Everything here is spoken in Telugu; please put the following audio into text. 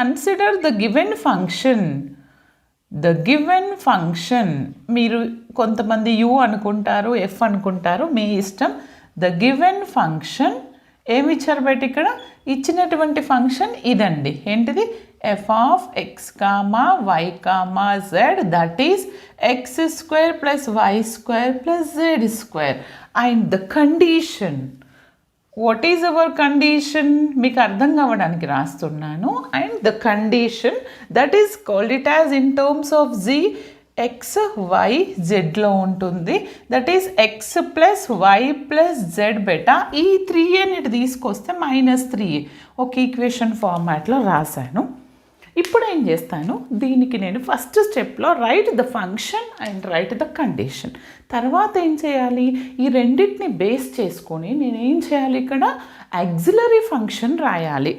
Consider the given function. The given function, మీరు కొంతమంది యూ అనుకుంటారు, ఎఫ్ అనుకుంటారు, మీ ఇష్టం. ద గివెన్ ఫంక్షన్ ఏమి ఇచ్చారు బయట? ఇక్కడ ఇచ్చినటువంటి ఫంక్షన్ ఇదండి. ఏంటిది? F of x comma y comma z, that is x square plus y square plus z square. And the condition, what is our condition? మీకు అర్థం కావడానికి రాస్తున్నాను. And the condition that is called it as in terms of g x y జెడ్లో ఉంటుంది. That is x plus y plus z beta. ఈ 3a ఇటు తీసుకొస్తే -3a ఒక ఈక్వేషన్ ఫార్మాట్లో రాశాను. ఇప్పుడు ఏం చేస్తాను, దీనికి నేను ఫస్ట్ స్టెప్లో right the function and right the condition. తర్వాత ఏం చేయాలి, ఈ రెండింటిని బేస్ చేసుకొని నేను ఏం చేయాలి, ఇక్కడ ఆక్సిలరీ ఫంక్షన్ రాయాలి.